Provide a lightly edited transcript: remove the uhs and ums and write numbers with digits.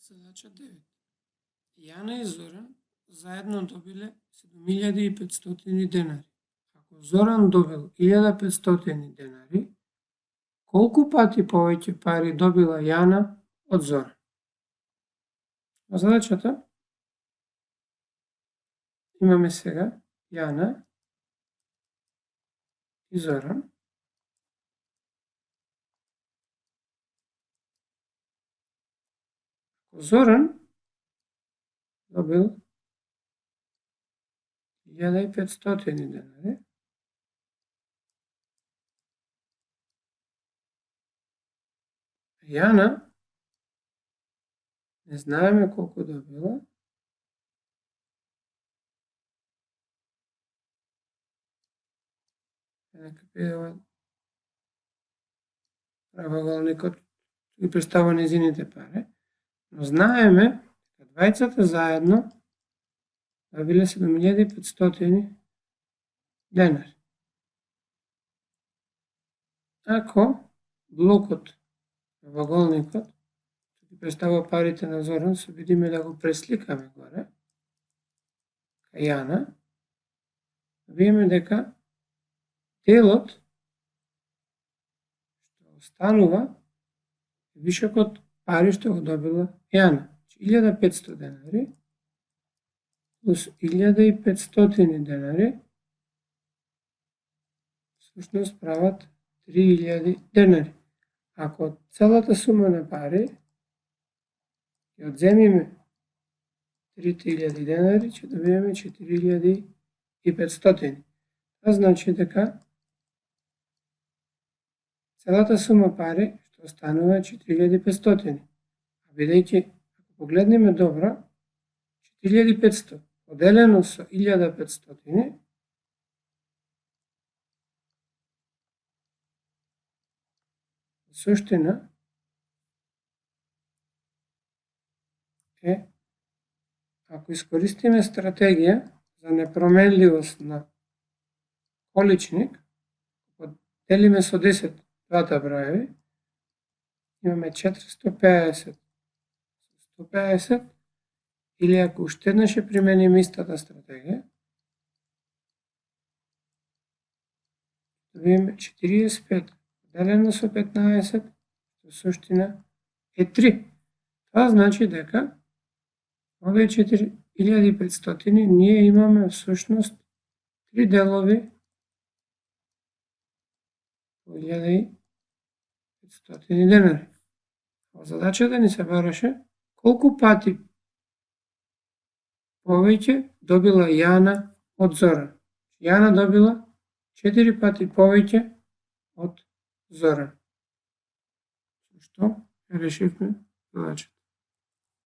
Задача 9. Јана и Зоран заедно добиле 7500 денари. Ако Зоран добил 1500 денари, колку пати повеќе пари добила Јана од Зоран? Во задачата имаме сега Јана и Зоран. Зоран добил 1500 денари, Јана не знаеме колку добила, нека биде ова правоаголникот ги представува незините пари, но знаеме дека двајцата заедно добиле 7500 денари. Ако блокот правоаголникот ги представува парите на Зоран, се видиме да го пресликаме горе, кај Јана, видиме дека делот што останува е вишокот пари што го добила Јана. 1500 денари плюс 1500 денари всушност прават 3000 денари. Ако од целата сума на пари ја одземиме 3000 денари, ќе добиеме 4500. Тоа значи дека целата сума пари што останува е 4500. А бидејќи, ако погледнеме добро, 4500 поделено со 1500 суштина е, ако искористиме стратегија за непроменливост на количник, поделиме со 10 двата броеви, имаме 450 со 150, или ако уште еднаш ја примениме истата стратегија, добиеме 45 поделено со 15, што суштина е 3. Тоа значи дека овие 4500 ние имаме всушност 3 делови по 1500 денари. Во задачата ни се бараше колку пати повеќе добила Јана од Зоран. Јана добила 4 пати повеќе од Зоран. Што решивме задачата.